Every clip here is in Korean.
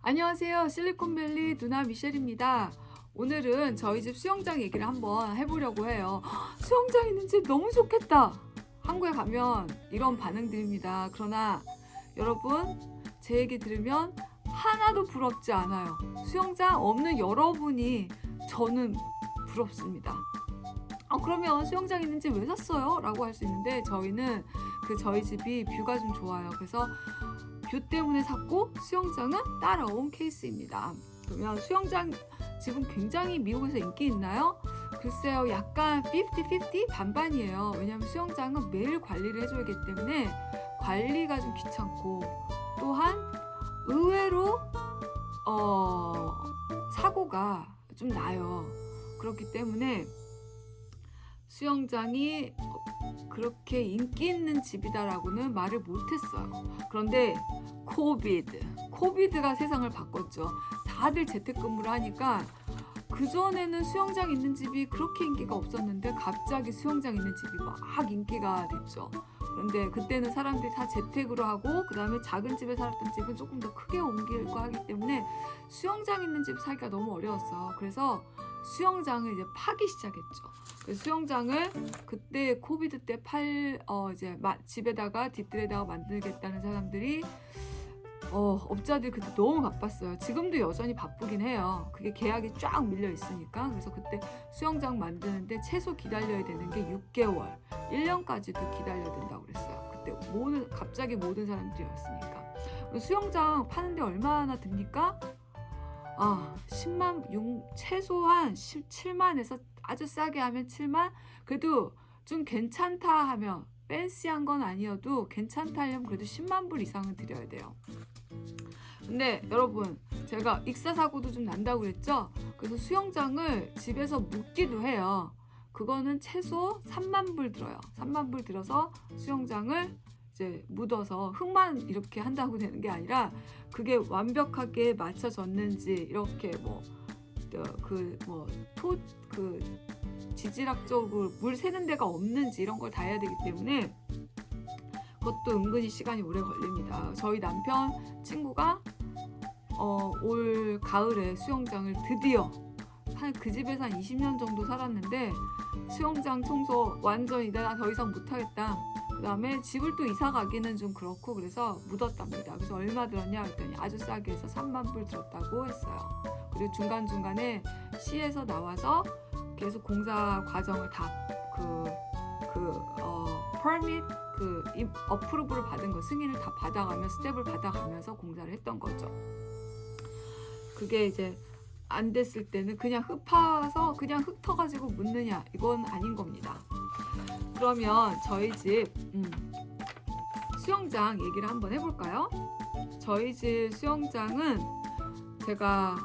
안녕하세요. 실리콘밸리 누나 미셸입니다. 오늘은 저희 집 수영장 얘기를 한번 해보려고 해요. 수영장 있는 집 너무 좋겠다. 한국에 가면 이런 반응들입니다. 그러나 여러분, 제 얘기 들으면 하나도 부럽지 않아요. 수영장 없는 여러분이 저는 부럽습니다. 그러면 수영장 있는 집 왜 샀어요? 라고 할 수 있는데 저희는 저희 집이 뷰가 좀 좋아요. 그래서 뷰 때문에 샀고 수영장은 따라온 케이스입니다. 그러면 수영장 지금 굉장히 미국에서 인기 있나요? 글쎄요, 약간 50-50 반반이에요. 왜냐하면 수영장은 매일 관리를 해줘야 하기 때문에 관리가 좀 귀찮고, 또한 의외로 사고가 좀 나요. 그렇기 때문에 수영장이 그렇게 인기 있는 집이다라고는 말을 못했어요. 그런데 코비드가 세상을 바꿨죠. 다들 재택근무를 하니까 그전에는 수영장 있는 집이 그렇게 인기가 없었는데 갑자기 수영장 있는 집이 막 인기가 됐죠. 그런데 그때는 사람들이 다 재택으로 하고, 그 다음에 작은 집에 살았던 집은 조금 더 크게 옮기고 하기 때문에 수영장 있는 집 살기가 너무 어려웠어요. 그래서 수영장을 이제 파기 시작했죠. 그 수영장을 그때 코비드 때 집에다가 뒷뜰에다가 만들겠다는 사람들이 업자들이 그때 너무 바빴어요. 지금도 여전히 바쁘긴 해요. 그게 계약이 쫙 밀려 있으니까. 그래서 그때 수영장 만드는데 최소 기다려야 되는 게 6개월, 1년까지도 기다려야 된다고 그랬어요. 그때 갑자기 모든 사람들이 왔으니까. 수영장 파는데 얼마나 듭니까? 10만, 최소한 17만에서 아주 싸게 하면 7만? 그래도 좀 괜찮다 하면, 팬시한 건 아니어도 괜찮다 하려면 그래도 10만 불 이상은 드려야 돼요. 근데 여러분, 제가 익사사고도 좀 난다고 그랬죠? 그래서 수영장을 집에서 묻기도 해요. 그거는 최소 3만 불 들어요. 3만 불 들어서 수영장을 이제 묻어서 흙만 이렇게 한다고 되는 게 아니라 그게 완벽하게 맞춰졌는지, 이렇게 지질학적으로 물 새는 데가 없는지 이런 걸 다 해야 되기 때문에 그것도 은근히 시간이 오래 걸립니다. 저희 남편 친구가 올 가을에 수영장을 드디어 그 집에서 한 20년 정도 살았는데 수영장 청소 완전히 내가 더 이상 못하겠다. 그 다음에 집을 또 이사 가기는 좀 그렇고 그래서 묻었답니다. 그래서 얼마 들었냐 했더니 아주 싸게 해서 3만 불 들었다고 했어요. 그리고 중간중간에 시에서 나와서 계속 공사 과정을 다 퍼밋 어프로브를 받은 거, 승인을 다 받아가면서 스텝을 받아가면서 공사를 했던 거죠. 그게 이제 안 됐을 때는 그냥 흙 파서 그냥 흙 터가지고 묻느냐, 이건 아닌 겁니다. 그러면 저희 집 수영장 얘기를 한번 해볼까요? 저희 집 수영장은 제가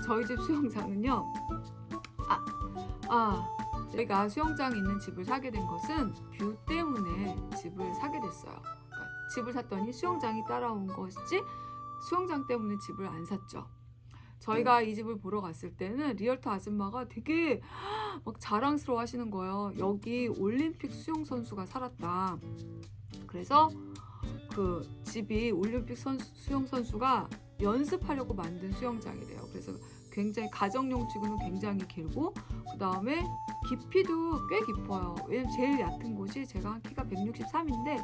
저희 집 수영장은요, 저희가 수영장 있는 집을 사게 된 것은 뷰 때문에 집을 사게 됐어요. 그러니까 집을 샀더니 수영장이 따라온 것이지 수영장 때문에 집을 안 샀죠. 저희가 이 집을 보러 갔을 때는 리얼터 아줌마가 되게 막 자랑스러워 하시는 거예요. 여기 올림픽 수영 선수가 살았다. 그래서 그 집이 올림픽 수영 선수가 연습하려고 만든 수영장이래요. 그래서 굉장히 가정용 치고는 굉장히 길고, 그 다음에 깊이도 꽤 깊어요. 왜냐면 제일 얕은 곳이 제가 키가 163인데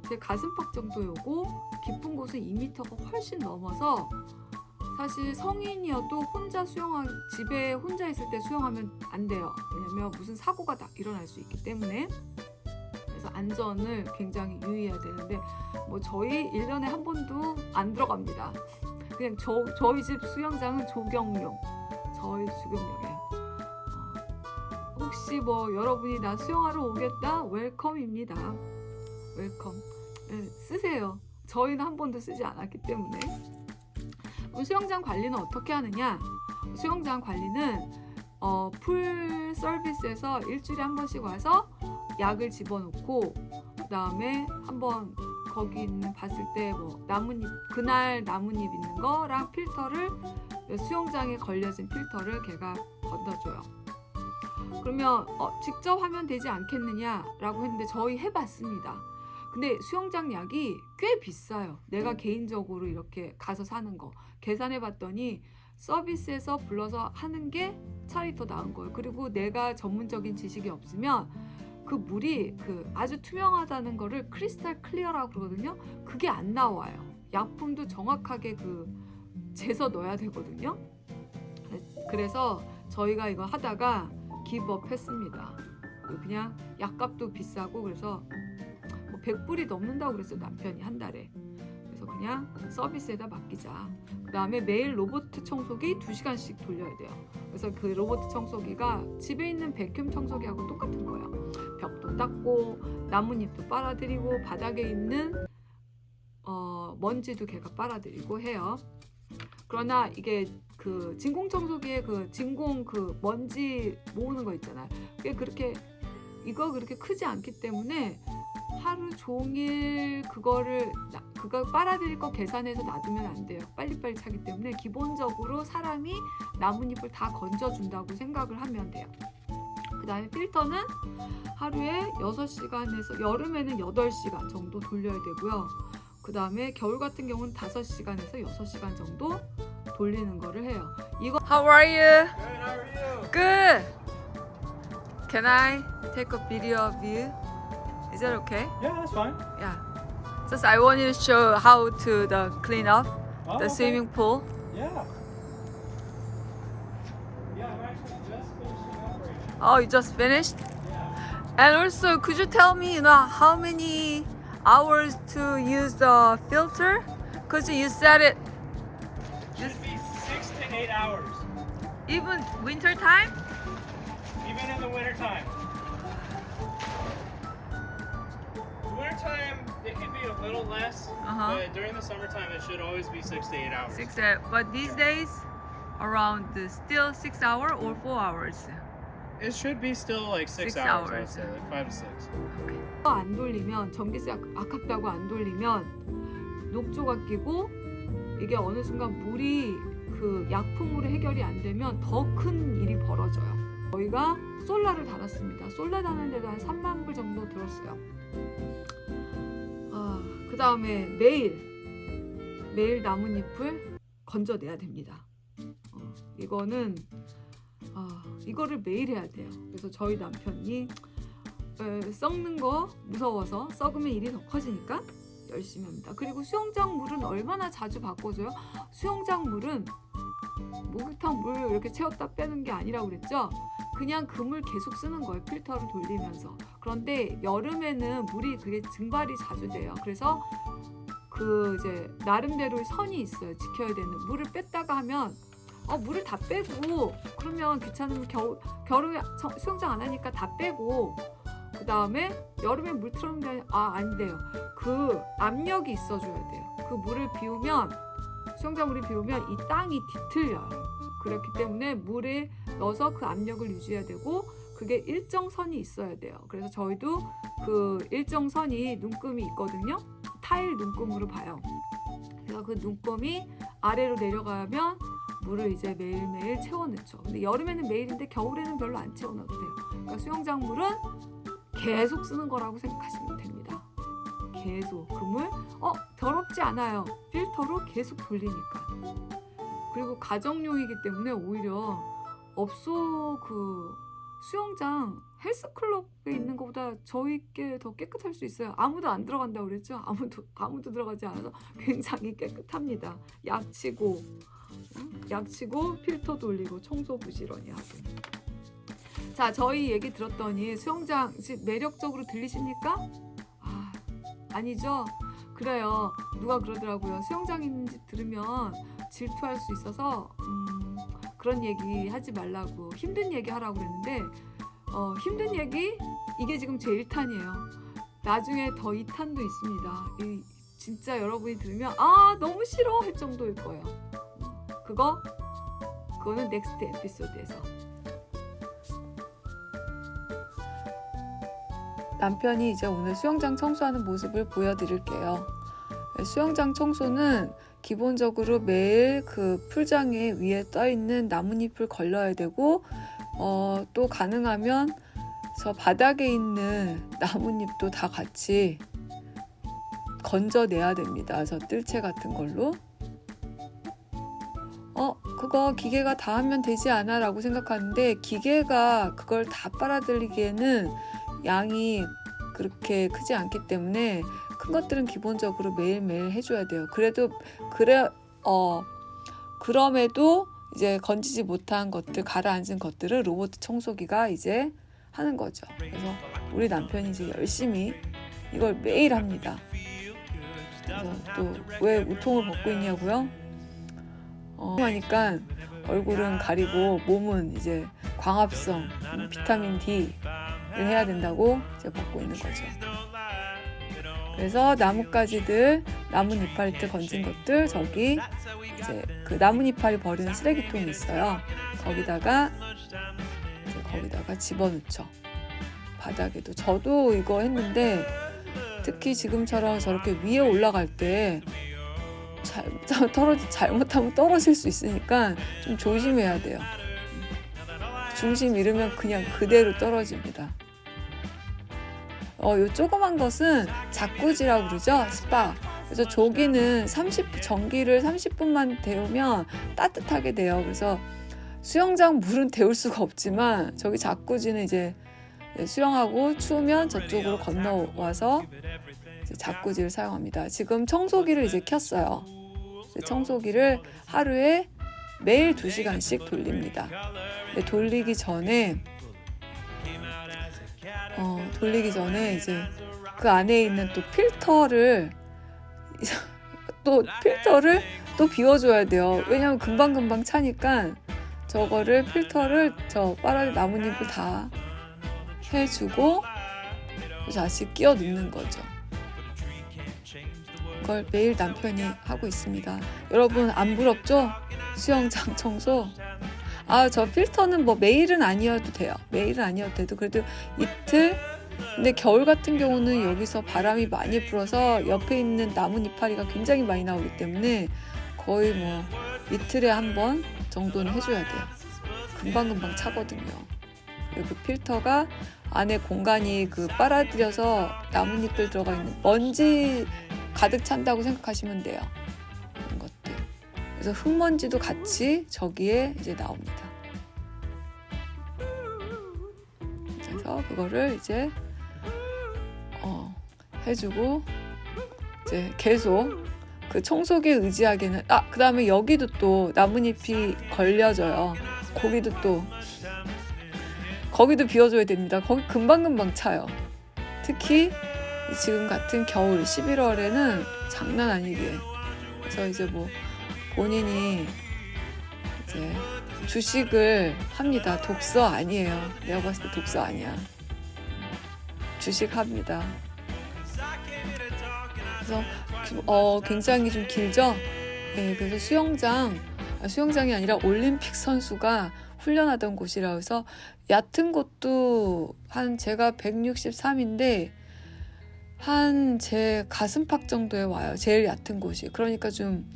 제 가슴팍 정도이고, 깊은 곳은 2m가 훨씬 넘어서 사실 성인이어도 집에 혼자 있을 때 수영하면 안 돼요. 왜냐면 무슨 사고가 일어날 수 있기 때문에. 그래서 안전을 굉장히 유의해야 되는데 저희 1년에 한 번도 안 들어갑니다. 그냥 저희 집 수영장은 조경용, 저희 조경용이에요. 혹시 여러분이 나 수영하러 오겠다? 웰컴입니다. 웰컴. 쓰세요. 저희는 한 번도 쓰지 않았기 때문에. 수영장 관리는 어떻게 하느냐? 수영장 관리는 풀 서비스에서 일주일에 한 번씩 와서 약을 집어넣고, 그 다음에 한번 거기 봤을 때 그날 나뭇잎 있는 거랑 필터를, 수영장에 걸려진 필터를 걔가 건너줘요. 그러면 직접 하면 되지 않겠느냐라고 했는데 저희 해봤습니다. 근데 수영장 약이 꽤 비싸요. 내가 개인적으로 이렇게 가서 사는 거 계산해 봤더니 서비스에서 불러서 하는 게 차라리 더 나은 거예요. 그리고 내가 전문적인 지식이 없으면 그 물이 그 아주 투명하다는 거를 크리스탈 클리어라고 그러거든요. 그게 안 나와요. 약품도 정확하게 그 재서 넣어야 되거든요. 그래서 저희가 이거 하다가 기브업 했습니다. 그냥 약값도 비싸고 그래서 뭐 100불이 넘는다고 그랬어요. 남편이 한 달에. 그래서 그냥 서비스에다 맡기자. 그 다음에 매일 로봇 청소기 2시간씩 돌려야 돼요. 그래서 그 로봇 청소기가 집에 있는 백큐um 청소기하고 똑같은 거예요. 벽도 닦고 나뭇잎도 빨아들이고 바닥에 있는 먼지도 걔가 빨아들이고 해요. 그러나 이게 그 진공 청소기에 그 진공 그 먼지 모으는 거 있잖아요. 그게 그렇게 크지 않기 때문에 하루 종일 그거 빨아들일 거 계산해서 놔두면 안 돼요. 빨리빨리 차기 때문에 기본적으로 사람이 나뭇잎을 다 건져준다고 생각을 하면 돼요. 그 다음에 필터는 하루에 6시간에서 여름에는 8시간 정도 돌려야 되고요. 그 다음에 겨울 같은 경우는 5시간에서 6시간 정도 돌리는 거를 해요. 이거 How are you? Good, how are you? Good. Can I take a video of you? Is that okay? Yeah, that's fine. Yeah. Just I want you to show how to clean up Oh, the okay. swimming pool. Yeah. Yeah, I'm actually just finishing up right Oh, you just finished? now. Yeah. And also, could you tell me, how many hours to use the filter? Because you said it Should be 6 to 8 hours, even winter time. even in the wintertime. The wintertime, it can be a little less, but during the summertime, it should always be 6 to 8 hours. But these days, around still 6 hours or 4 hours. It should be still like 6 6 hours, I would hours. say, like 5 to 6. 안 돌리면 전기세 아깝다고 안 돌리면 녹조가 끼고 이게 어느 순간 물이 그 약품으로 해결이 안 되면 더 큰 일이 벌어져요. 저희가 솔라를 달았습니다. 솔라 다는 데도 한 3만 불 정도 들었어요. 그 다음에 매일 나뭇잎을 건져내야 됩니다. 이거는 이거를 매일 해야 돼요. 그래서 저희 남편이 썩는 거 무서워서 썩으면 일이 더 커지니까 열심히 합니다. 그리고 수영장 물은 얼마나 자주 바꿔줘요? 수영장 물은 목욕탕 물 이렇게 채웠다 빼는 게 아니라고 그랬죠? 그냥 그 물 계속 쓰는 거예요. 필터를 돌리면서. 그런데 여름에는 물이 그게 증발이 자주 돼요. 그래서 그 이제 나름대로 선이 있어요. 지켜야 되는. 물을 뺐다가 하면 물을 다 빼고 그러면 귀찮으면 겨울에 수영장 안 하니까 다 빼고 그 다음에 여름에 물 틀어놓으면 안 돼요. 그 압력이 있어줘야 돼요. 그 물을 비우면 수영장 물이 비우면 이 땅이 뒤틀려요. 그렇기 때문에 물에 넣어서 그 압력을 유지해야 되고 그게 일정 선이 있어야 돼요. 그래서 저희도 그 일정 선이 눈금이 있거든요. 타일 눈금으로 봐요. 그래서 그 눈금이 아래로 내려가면 물을 이제 매일매일 채워넣죠. 근데 여름에는 매일인데 겨울에는 별로 안 채워넣어도 돼요. 그러니까 수영장 물은 계속 쓰는 거라고 생각하시면 됩니다. 계속 그 물 더럽지 않아요. 필터로 계속 돌리니까. 그리고 가정용이기 때문에 오히려 업소 그 수영장 헬스클럽에 있는 것보다 저희께 더 깨끗할 수 있어요. 아무도 안 들어간다고 그랬죠? 아무도 들어가지 않아서 굉장히 깨끗합니다. 약치고 필터 돌리고 청소 부지런히 하고. 자, 저희 얘기 들었더니 수영장 매력적으로 들리십니까? 아니죠? 그래요. 누가 그러더라고요. 수영장 있는 집 들으면 질투할 수 있어서 그런 얘기 하지 말라고, 힘든 얘기 하라고 그랬는데 힘든 얘기 이게 지금 제 1탄이에요. 나중에 더 2탄도 있습니다. 진짜 여러분이 들으면 너무 싫어 할 정도일 거예요. 그거는 넥스트 에피소드에서. 남편이 이제 오늘 수영장 청소하는 모습을 보여드릴게요. 수영장 청소는 기본적으로 매일 그 풀장에 위에 떠있는 나뭇잎을 걸러야 되고 또 가능하면 저 바닥에 있는 나뭇잎도 다 같이 건져내야 됩니다. 저 뜰채 같은 걸로. 그거 기계가 다 하면 되지 않아? 라고 생각하는데 기계가 그걸 다 빨아들이기에는 양이 그렇게 크지 않기 때문에 큰 것들은 기본적으로 매일매일 해줘야 돼요. 그럼에도 이제 건지지 못한 것들, 가라앉은 것들을 로봇 청소기가 이제 하는 거죠. 그래서 우리 남편이 이제 열심히 이걸 매일 합니다. 그래서 또 왜 우통을 벗고 있냐고요? 하니까 얼굴은 가리고 몸은 이제 광합성, 비타민 D를 해야 된다고 이제 벗고 있는 거죠. 그래서 나뭇가지들, 나뭇이파리들 건진 것들 저기 이제 그 나뭇이파리 버리는 쓰레기통이 있어요. 거기다가 집어넣죠. 바닥에도. 저도 이거 했는데 특히 지금처럼 저렇게 위에 올라갈 때 잘못하면 떨어질 수 있으니까 좀 조심해야 돼요. 중심 잃으면 그냥 그대로 떨어집니다. 요 조그만 것은 자꾸지라고 그러죠. 스파. 그래서 저기는 전기를 30분만 데우면 따뜻하게 돼요. 그래서 수영장 물은 데울 수가 없지만 저기 자꾸지는 이제 수영하고 추우면 저쪽으로 건너와서 이제 자꾸지를 사용합니다. 지금 청소기를 이제 켰어요. 청소기를 하루에 매일 2시간씩 돌립니다. 근데 돌리기 전에 이제 그 안에 있는 또 필터를 또 비워줘야 돼요. 왜냐면 금방금방 차니까 필터를 나뭇잎을 다 해주고 다시 끼워 넣는 거죠. 그걸 매일 남편이 하고 있습니다. 여러분 안 부럽죠? 수영장 청소. 저 필터는 뭐 매일은 아니어도 돼요. 매일은 아니어도 돼도 그래도 이틀. 근데 겨울 같은 경우는 여기서 바람이 많이 불어서 옆에 있는 나뭇 이파리가 굉장히 많이 나오기 때문에 거의 뭐 이틀에 한 번 정도는 해줘야 돼요. 금방금방 차거든요. 그리고 그 필터가 안에 공간이 빨아들여서 나뭇잎들 들어가 있는 먼지 가득 찬다고 생각하시면 돼요. 이런 것들. 그래서 흙먼지도 같이 저기에 이제 나옵니다. 그래서 그거를 이제 해주고 이제 계속 그 청소기에 의지하기는 그 다음에 여기도 또 나뭇잎이 걸려져요. 거기도 비워줘야 됩니다. 거기 금방금방 차요. 특히 지금 같은 겨울 11월에는 장난 아니게. 그래서 이제 뭐 본인이 이제 주식을 합니다. 독서 아니에요. 내가 봤을 때 독서 아니야. 주식합니다. 그래서 굉장히 좀 길죠? 네, 그래서 수영장이 아니라 올림픽 선수가 훈련하던 곳이라 해서 얕은 곳도 제가 163인데 한 제 가슴팍 정도에 와요. 제일 얕은 곳이. 그러니까 좀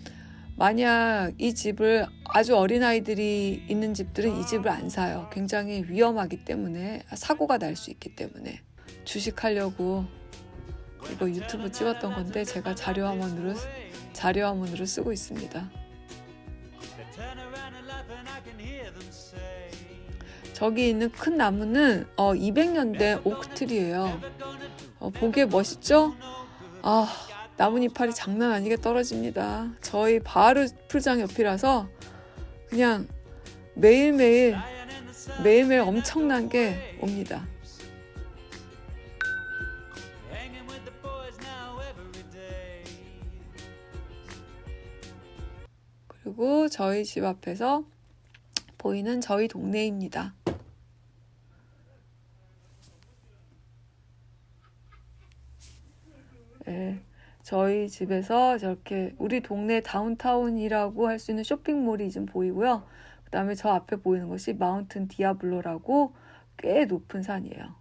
만약 이 집을 아주 어린아이들이 있는 집들은 이 집을 안 사요. 굉장히 위험하기 때문에 사고가 날 수 있기 때문에. 주식하려고 이거 유튜브 찍었던 건데 제가 자료화면으로 쓰고 있습니다. 저기 있는 큰 나무는 200년 된 오크트리예요. 보기에 멋있죠? 나뭇잎알이 장난 아니게 떨어집니다. 저희 바로 풀장 옆이라서 그냥 매일매일 엄청난 게 옵니다. 그리고 저희 집 앞에서 보이는 저희 동네입니다. 네, 저희 집에서 저렇게 우리 동네 다운타운이라고 할 수 있는 쇼핑몰이 좀 보이고요. 그 다음에 저 앞에 보이는 것이 마운튼 디아블로라고 꽤 높은 산이에요.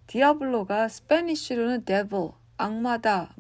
디아블로가 스페니쉬로는 devil, 악마다,